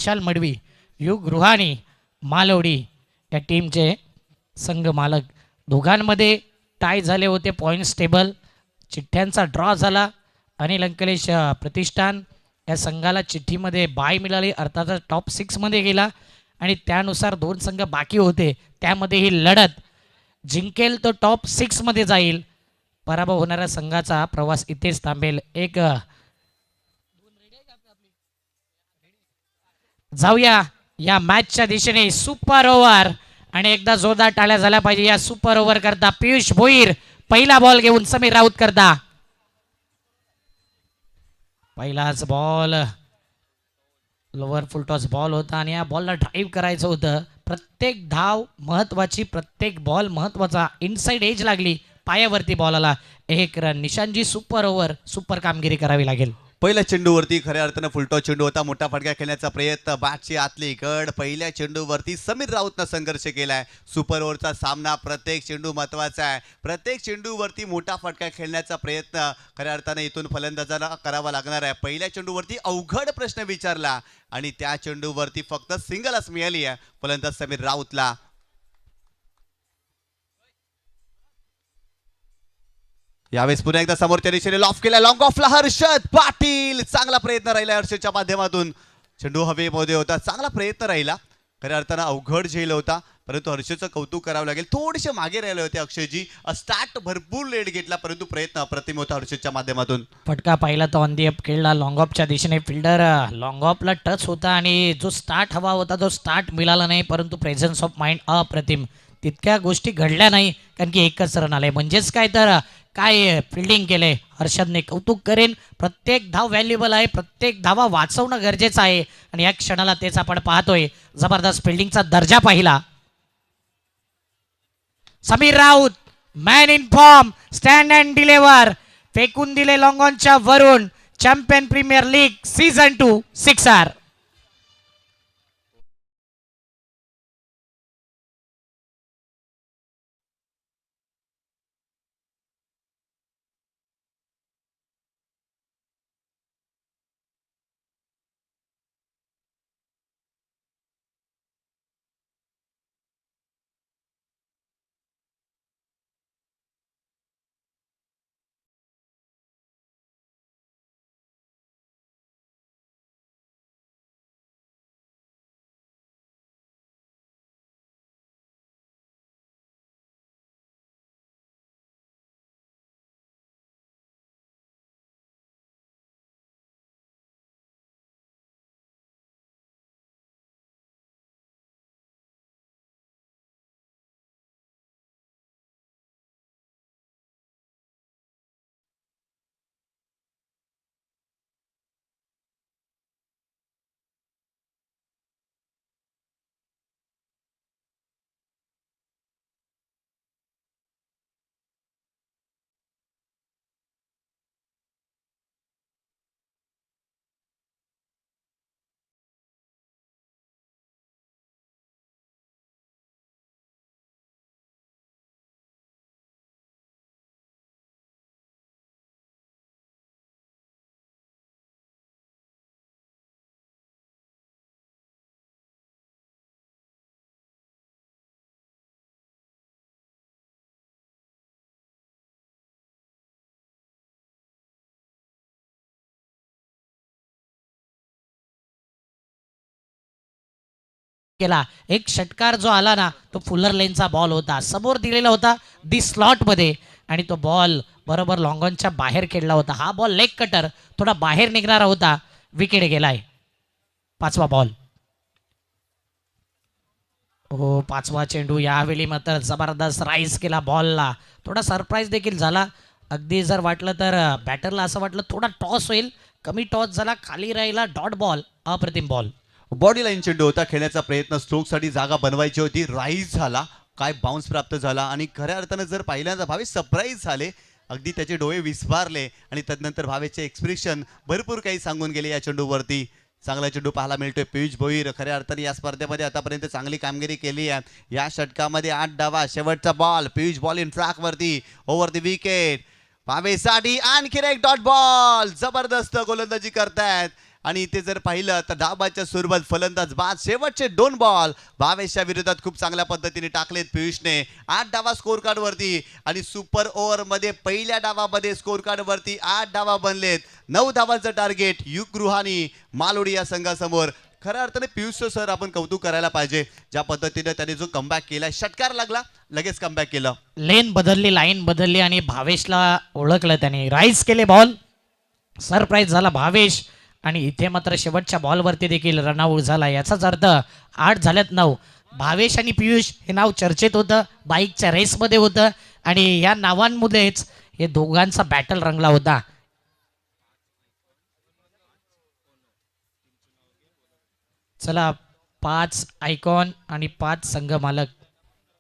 विशाल मडवी, युग रुहानी, मालवडी या टीमचे संघ मालक. दोघांमध्ये टाय झाले होते पॉईंट्स टेबल. चिठ्ठ्यांचा ड्रॉ झाला. अनिल अंकलेश प्रतिष्ठान या संघाला चिठ्ठीमध्ये बाय मिळाली, अर्थातच टॉप 6मध्ये गेला आणि त्यानुसार 2 संघ बाकी होते. त्यामध्ये ही लढत जिंकेल तो टॉप 6मध्ये जाईल. पराभव होणाऱ्या संघाचा प्रवास इथेच थांबेल. एक जाऊया या मॅचच्या दिशेने. सुपर ओव्हर आणि एकदा जोरदार टाळ्या झाल्या पाहिजे या सुपर ओव्हर करता. पियुष भोईर पहिला बॉल घेऊन समीर राऊत करता. पहिलाच बॉल लोअर फुल टॉस बॉल होता आणि या बॉलला ड्राईव्ह करायचं होतं. प्रत्येक धाव महत्वाची, प्रत्येक बॉल महत्वाचा. इनसाइड एज लागली, पायावरती बॉल आला. 1 रन. निशांजी सुपर ओव्हर, सुपर कामगिरी करावी लागेल. पहिल्या चेंडूवरती खऱ्या अर्थानं फुलटॉस चेंडू होता. मोठा फटका खेळण्याचा प्रयत्न, बॅटची आतली कड. पहिल्या चेंडूवरती समीर राऊतनं संघर्ष केलाय. सुपर ओव्हरचा सामना, प्रत्येक चेंडू महत्वाचा आहे. प्रत्येक चेंडूवरती मोठा फटका खेळण्याचा प्रयत्न खऱ्या अर्थानं इथून फलंदाजाला करावा लागणार आहे. पहिल्या चेंडूवरती अवघड प्रश्न विचारला आणि त्या चेंडूवरती फक्त सिंगलच मिळाली आहे फलंदाज समीर राऊतला. यावेळेस पुन्हा एकदा समोरच्या दिशेने लॉफ केला. लॉंग ऑफला हर्षद पाटील. चांगला प्रयत्न राहिला हर्षदच्या माध्यमातून. चेंडू हवेमध्ये होता, चांगला प्रयत्न राहिला. खऱ्या अर्थानं अवघड झेल होता, परंतु हर्षदचं कौतुक करावं लागेल. थोडेसे मागे राहिले होते अक्षयजी. स्टार्ट भरपूर लेट घेतला, परंतु प्रयत्न अप्रतिम होता हर्षदच्या माध्यमातून. फटका पाहिला तो ऑन दी अप खेळला. लॉंग ऑफच्या दिशेने फिल्डर लॉंग ऑफला टच होता आणि जो स्टार्ट हवा होता तो स्टार्ट मिळाला नाही, परंतु प्रेझन्स ऑफ माइंड अप्रतिम. तितक्या गोष्टी घडल्या नाही कारण की एकच रन आले. म्हणजेच काय तर काय फिल्डिंग केले हर्षदने, कौतुक करेन. प्रत्येक धाव व्हॅल्युएबल आहे, प्रत्येक धावा वाचवणं गरजेचं आहे आणि या क्षणाला तेच आपण पाहतोय. जबरदस्त फिल्डिंगचा दर्जा पाहिला. Sameer Raut man in form, stand and deliver. फेकून दिले लॉंग ऑनच्या वरून. Champion premier league season 2 sixer. केला. एक षटकार जो आला ना तो फुलर लेनचा बॉल होता, समोर दिलेला होता दी स्लॉट मध्ये आणि तो बॉल बरोबर लॉंगॉनच्या बाहेर खेळला होता. हा बॉल लेग कटर थोडा बाहेर निघणारा होता, विकेट गेलाय. 5वा बॉल. हो, 5वा चेंडू. यावेळी मात्र जबरदस्त राईज केला बॉलला. थोडा सरप्राईज देखील झाला. अगदी जर वाटलं तर बॅटरला असं वाटलं थोडा टॉस होईल, कमी टॉस झाला, खाली राहिला, डॉट बॉल. अप्रतिम बॉल. बॉडी लाईन चेंडू होता. खेळण्याचा प्रयत्न, स्ट्रोकसाठी जागा बनवायची होती, राईज झाला, काय बाउन्स प्राप्त झाला आणि खऱ्या अर्थानं जर पहिल्यांदा भावेश सरप्राईज झाले. अगदी त्याचे डोळे विस्फारले आणि तदनंतर भावेशचे एक्सप्रेशन भरपूर काही सांगून गेले या चेंडूवरती. चांगला चेंडू पाहायला मिळतोय. पियुष भोईर खऱ्या अर्थाने या स्पर्धेमध्ये आतापर्यंत चांगली कामगिरी केली आहे. या षटकामध्ये 8 डावा. शेवटचा ball. Piyush ball in track वरती, ओव्हर द विकेट. भावेशसाठी आणखी एक डॉट बॉल. जबरदस्त गोलंदाजी करतायत आणि इथे जर पाहिलं तर डावाच्या स्वरूपात फलंदाज बाद शेवटचे 2 बॉल भावेशच्या विरोधात खूप चांगल्या पद्धतीने टाकलेत पियुषने. 8 डावा स्कोर कार्ड वरती आणि सुपर ओव्हर मध्ये पहिल्या डावामध्ये स्कोर कार्ड वरती 8 डावा बनलेत. 9 धावांचं टार्गेट युग रुहानी मालोडी या संघासमोर. खऱ्या अर्थाने पियुष सर आपण कौतुक करायला पाहिजे ज्या पद्धतीने त्याने जो कमबॅक केला, षटकार लागला लगेच कमबॅक केलं. लेन बदलली, लाईन बदलली आणि भावेशला ओळखलं त्याने. राईज केले बॉल, सरप्राईज झाला भावेश आणि इथे मात्र शेवटच्या बॉलवरती देखील रनआउट झाला. याचाच अर्थ 8 झाल्यात 9. भावेश आणि पियुष हे नाव चर्चेत होतं, बाईकच्या रेसमध्ये होतं आणि या नावांमध्येच हे दोघांचा बॅटल रंगला होता. चला 5 आयकॉन आणि 5 संघ मालक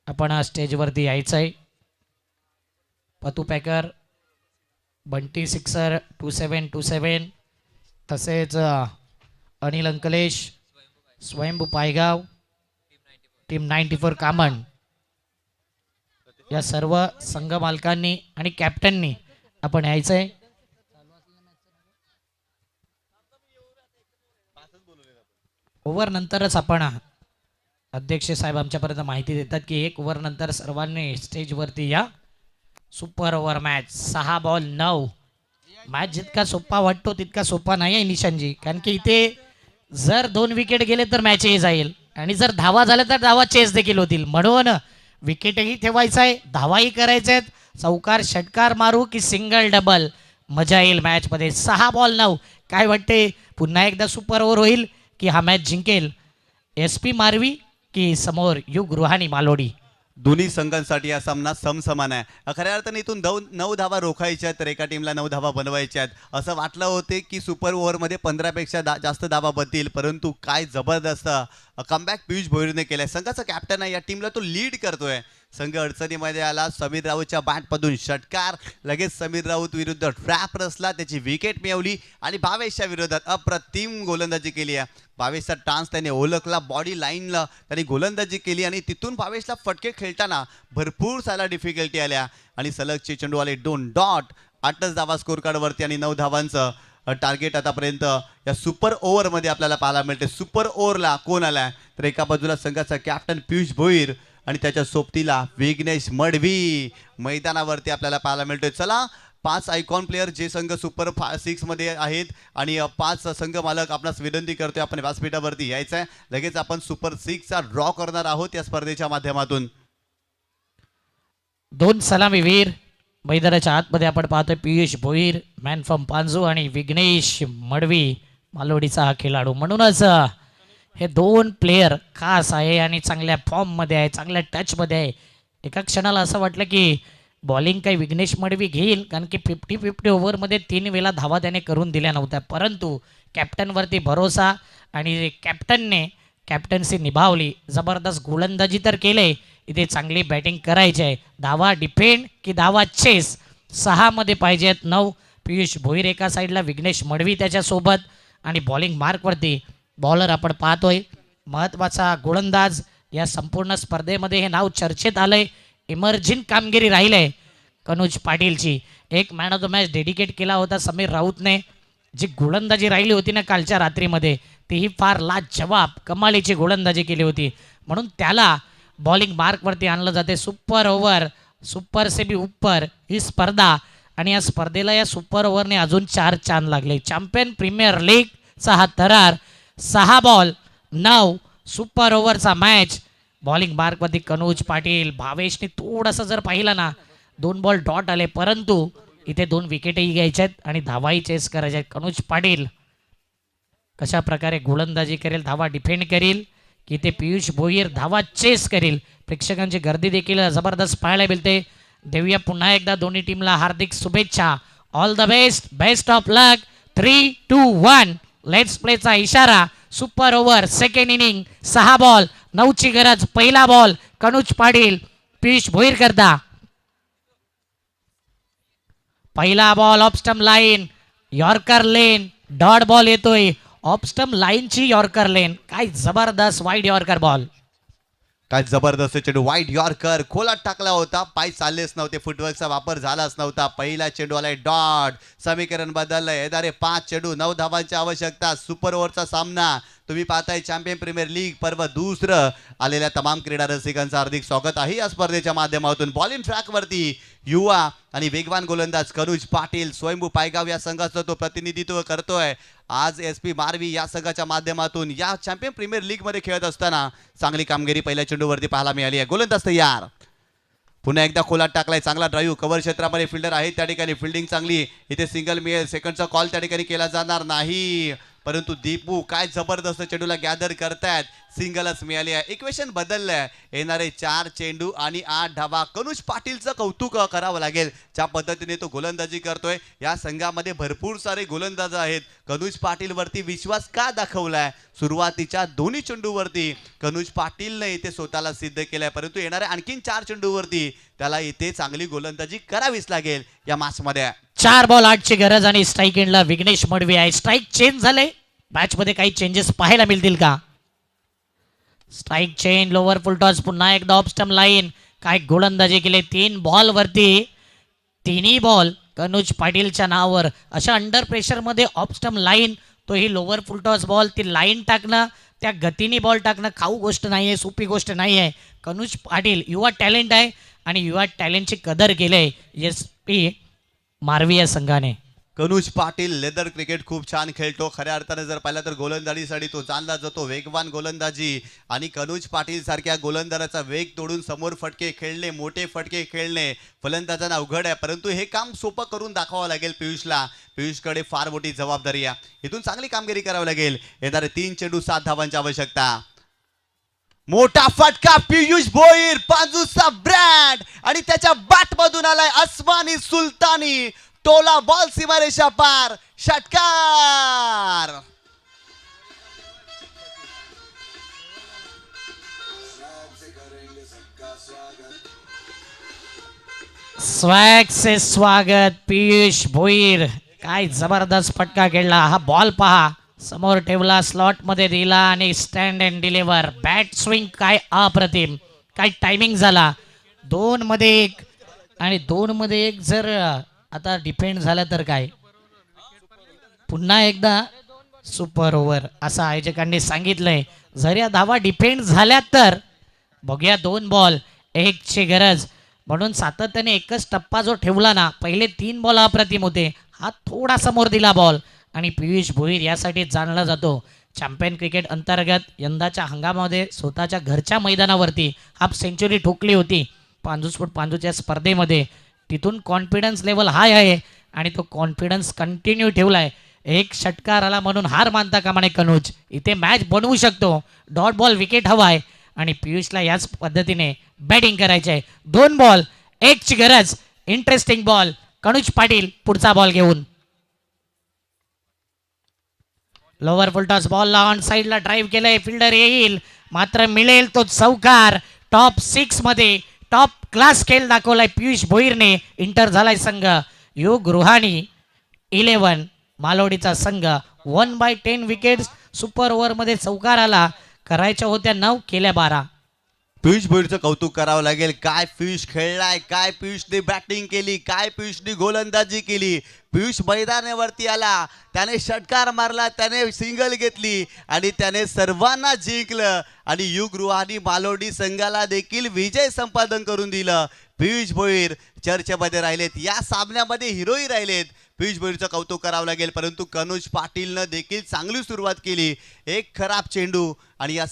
आपण स्टेजवरती यायचं आहे. पतू पॅकर, बंटी सिक्सर 2727, तसेच अनिल अंकलेश, स्वयंभू पायगाव, टीम 94 कामन या सर्व संघ मालकांनी आणि कॅप्टननी आपण यायचं आहे. ओव्हर नंतरच आपण अध्यक्ष साहेब आमच्यापर्यंत माहिती देतात की 1 ओव्हर नंतर सर्वांनी स्टेजवरती या. Super over match 6 ball 9. Match जितका सोपा वाटतो तितका सोपा नाही आहे निशांजी, कारण की इथे जर 2 विकेट गेले तर मॅच हे जाईल आणि जर धावा झाल्या तर धावा चेस देखील होतील. म्हणून विकेटही ठेवायचं आहे, धावाही करायचे आहेत. चौकार षटकार मारू की सिंगल डबल, मजा येईल मॅचमध्ये. 6 बॉल 9. काय वाटते, पुन्हा एकदा सुपर ओव्हर होईल की हा मॅच जिंकेल SP मारवी की समोर युग रुहानी मालोडी? दोन्ही संघांसाठी हा सामना समसमान आहे. खऱ्या अर्थाने इथून 9 धावा रोखायच्या आहेत तर एका टीमला 9 धावा बनवायच्या आहेत. असं वाटलं होते की सुपर ओव्हरमध्ये 15 पेक्षा जास्त धावा बनतील, परंतु काय जबरदस्त कमबॅक पियुष भोईरने केलाय. संघाचा कॅप्टन आहे, या टीमला तो लीड करतोय. संघ अडचणीमध्ये आला, समीर राऊतच्या बॅटमधून षटकार, लगेच समीर राऊत विरुद्ध ट्रॅप रचला, त्याची विकेट मिळवली आणि भावेशच्या विरोधात अप्रतिम गोलंदाजी केली आहे. भावेशचा टान्स त्याने ओळखला, बॉडी लाईनला त्याने गोलंदाजी केली आणि तिथून भावेशला फटके खेळताना भरपूर साऱ्या डिफिकल्टी आल्या आणि सलगचे चेंडू आले 2 डॉट. 8च धावा स्कोर कार्डवरती आणि 9 धावांचं टार्गेट आतापर्यंत या सुपर ओव्हरमध्ये आपल्याला पाहायला मिळते. सुपर ओव्हरला कोण आलाय तर एका बाजूला संघाचा कॅप्टन पियुष भोईर आणि त्याच्या सोबतीला विघ्नेश मडवी मैदानावरती आपल्याला पाहायला मिळतोय. चला 5 आयकॉन प्लेयर जे संघ सुपर 6 मध्ये आहेत आणि 5 संघ मालक आपणास विनंती करतोय आपण व्यासपीठावरती यायचं आहे. लगेच आपण सुपर 6 चा ड्रॉ करणार आहोत या स्पर्धेच्या माध्यमातून. 2 सलामीवीर मैदानाच्या आतमध्ये आपण पाहतोय. पियुष भोईर मॅन फ्रॉम पांजू आणि विघ्नेश मडवी मालोडीचा हा खेळाडू. म्हणूनच हे 2 प्लेयर खास आहे आणि चांगल्या फॉर्ममध्ये आहे, चांगल्या टचमध्ये आहे. एका क्षणाला असं वाटलं की बॉलिंग काही विघ्नेश मडवी घेईल, कारण की 50-50 ओव्हरमध्ये 3 वेळा धावा त्याने करून दिल्या नव्हत्या, परंतु कॅप्टनवरती भरोसा आणि कॅप्टनने कॅप्टन्सी निभावली. जबरदस्त गोलंदाजी तर केले, इथे चांगली बॅटिंग करायची आहे. धावा डिफेंड की धावा चेस 6 मध्ये पाहिजेत 9. पियुष भोईर एका साईडला, विघ्नेश मडवी त्याच्यासोबत आणि बॉलिंग मार्कवरती बॉलर आपण पाहतोय. महत्त्वाचा गोलंदाज या संपूर्ण स्पर्धेमध्ये हे नाव चर्चेत आलंय. इमर्जिंग कामगिरी राहिलंय कनुज पाटीलची. एक man of the match dedicate केला होता समीर राऊतने. जी गोलंदाजी राहिली होती ना कालच्या रात्रीमध्ये, तीही फार लाजवाब कमालीची गोलंदाजी केली होती, म्हणून त्याला बॉलिंग मार्कवरती आणलं जाते. सुपर ओव्हर, सुपर से भी ऊपर ही स्पर्धा आणि या स्पर्धेला या सुपर ओव्हरने अजून 4 चांद लागले. चॅम्पियन प्रीमियर लीगचा हा थरार. 6 बॉल 9 सुपर ओव्हरचा मॅच. बॉलिंग मार्कवरती कनुज पाटील. भावेशने थोडंसं जर पाहिलं ना 2 बॉल डॉट आले, परंतु इथे 2 विकेटही घ्यायच्या आहेत आणि धावाही चेस करायच्या आहेत. कनुज पाटील कशा प्रकारे गोलंदाजी करेल, धावा डिफेंड करेल की ते पियुष भोईर धावा चेस करेल. प्रेक्षकांची गर्दी देखील जबरदस्त पाहायला मिळते. देऊया पुन्हा एकदा दोन्ही टीमला हार्दिक शुभेच्छा. All the best, best of luck. 3, 2, 1 let's प्लेचा इशारा. Super over second inning. 6 ball 9ची गरज. पहिला बॉल कनुज पाटील पियुष भोईर करता. पहिला ball off stump line, yorker length, dot ball येतोय. ऑफस्टम लाईनची यॉर्कर लेन, काय जबरदस्त वाईड यॉर्कर बॉल. काय जबरदस्त चेंडू, वाईट यॉर्कर, खोलात टाकला होता, पाय चाललेच नव्हते, फुटवर्कचा वापर झालाच नव्हता. पहिला चेंडू आलाय डॉट, समीकरण बदललंय. येणारे 5 चेंडू 9 धावांची आवश्यकता. सुपर ओव्हरचा सामना तुम्ही पाहताय. चॅम्पियन प्रीमियर लीग पर्व दुसरं आलेल्या तमाम क्रीडा रसिकांचं हार्दिक स्वागत आहे या स्पर्धेच्या माध्यमातून. बॉलिंग ट्रॅकवरती युवा आणि वेगवान गोलंदाज कनुज पाटील, स्वयंभू पायगाव या संघाचं तो प्रतिनिधित्व करतोय. आज SP मारवी या संघाच्या माध्यमातून या चॅम्पियन प्रीमियर लीग मध्ये खेळत असताना चांगली कामगिरी पहिल्या चेंडूवरती पाहायला मिळाली आहे. गोलंदाज तयार, पुन्हा एकदा खोलात टाकलाय. चांगला ड्राईव्ह, कव्हर क्षेत्रामध्ये फिल्डर आहे त्या ठिकाणी, फिल्डिंग चांगली. इथे सिंगल मिळेल, सेकंडचा कॉल त्या ठिकाणी केला जाणार नाही. परंतु दीपू काय जबरदस्त चेंडूला गॅदर करतायत, सिंगलच मिळाली आहे. इक्वेशन बदललंय. येणारे 4 चेंडू आणि 8 धावा. कनुज पाटीलचं कौतुक करावं लागेल ज्या पद्धतीने तो गोलंदाजी करतोय. या संघामध्ये भरपूर सारे गोलंदाज आहेत. कनुज पाटील वरती विश्वास का दाखवलाय? सुरुवातीच्या दोन्ही चेंडूवरती कनुज पाटीलने इथे स्वतःला सिद्ध केलंय, परंतु येणाऱ्या आणखीन 4 चेंडूवरती त्याला इथे चांगली गोलंदाजी करावीच लागेल या मॅचमध्ये. 4 बॉल 8 ची गरज आणि स्ट्राईक एंडला विघ्नेश मडवी आहे. स्ट्राईक चेंज झाले, मॅच मध्ये काही चेंजेस पाहायला मिळतील का? स्ट्राईक चेंज, लोअर फुल टॉस, पुन्हा एकदा ऑफ स्टंप लाईन. काय गोलंदाजी केले 3 बॉल वरती, तिन्ही बॉल कनुज पाटीलच्या नावावर. अशा अंडर प्रेशर मध्ये ऑफ स्टंप लाईन, तोही लोअर फुल टॉस बॉल, ती लाईन टाकणं, त्या गतीने बॉल टाकणं खाऊ गोष्ट नाही आहे, सोपी गोष्ट नाही आहे. कनुज पाटील युवा टॅलेंट आहे आणि युवा टॅलेंटची कदर केली SP मारवी या संघाने. कनुज पाटील लेदर क्रिकेट खूप छान खेळतो. खऱ्या अर्थाने जर पाहिलं तर गोलंदाजीसाठी तो जाणला जातो. वेगवान गोलंदाजी आणि कनुज पाटील सारख्या गोलंदाजाचा वेग तोडून समोर फटके खेळणे, मोठे फटके खेळणे फलंदाजांना अवघड आहे, परंतु हे काम सोपं करून दाखवावं लागेल पियुषला. पियुषकडे फार मोठी जबाबदारी आहे, इथून चांगली कामगिरी करावी लागेल. येणारे 3 चेंडू 7 धावांची आवश्यकता. मोठा फटका, पियुष भोईर पांजूचा ब्रँड आणि त्याच्या बॅट मधून आलाय अस्मानी सुलतानी. टोला बॉल सीमारेषा पार, षटकार. स्वॅग से स्वागत पियुष भोईर. काय जबरदस्त फटका खेळला. हा बॉल पहा, समोर ठेवला, स्लॉट मध्ये दिला आणि stand and deliver. Bat swing काय अप्रतिम, काय टायमिंग झाला. 2 मध्ये 1 आणि 2 मध्ये 1 जर आता डिपेंड झालं तर काय पुन्हा एकदा सुपर ओव्हर असं आयोजकांनी सांगितलंय. जर या धावा डिपेंड झाल्या तर बघूया. 2 बॉल 1 ची गरज, म्हणून सातत्याने एकच टप्पा जो ठेवला ना, पहिले 3 बॉल अप्रतिम होते, हा थोडा समोर दिला बॉल. आणि पियुष भोईर यासाठी जाणला जातो. चॅम्पियन क्रिकेट अंतर्गत यंदाच्या हंगामामध्ये स्वतःच्या घरच्या मैदानावरती हाफ सेंचुरी ठोकली होती पांजूच्या स्पर्धेमध्ये. तिथून कॉन्फिडन्स लेवल हाय आहे आणि तो कॉन्फिडन्स कंटिन्यू ठेवलाय. 1 षटकार आला म्हणून हार मानता कामा नये कनुज. इथे मॅच बनवू शकतो. डॉट बॉल विकेट हवा आहे आणि पियुषला याच पद्धतीने बॅटिंग करायची आहे. 2 बॉल 1 ची गरज. Interesting ball. कनुज पाटील पुढचा बॉल घेऊन. लोअर फुल टॉस बॉलला ऑन साईडला ड्राईव्ह केलंय, फिल्डर येईल मात्र मिळेल तो चौकार. टॉप 6 मध्ये टॉप क्लास खेळ दाखवलाय पियुष भोईरने. इंटर झालाय संघ. युग रुहानी 11 मालोडीचा संघ. 1/10 विकेट्स. सुपर ओव्हर मध्ये चौकार आला. करायच्या होत्या 9, केल्या 12. पियुष भोईरचं कौतुक करावं लागेल. काय पियुष खेळलाय, काय पियुषने बॅटिंग केली, काय पियुषने गोलंदाजी केली. पियुष मैदानावरती आला, त्याने षटकार मारला, त्याने सिंगल घेतली आणि त्याने सर्वांना जिंकलं आणि युग रुहानी मालोडी संघाला देखील विजय संपादन करून दिलं. पियुष भोईर चर्चेमध्ये राहिलेत, या सामन्यामध्ये हिरोही राहिलेत. पियुष भोईरचं कौतुक करावं लागेल. परंतु कनुज पाटीलनं देखील चांगली सुरुवात केली. एक खराब चेंडू आणि या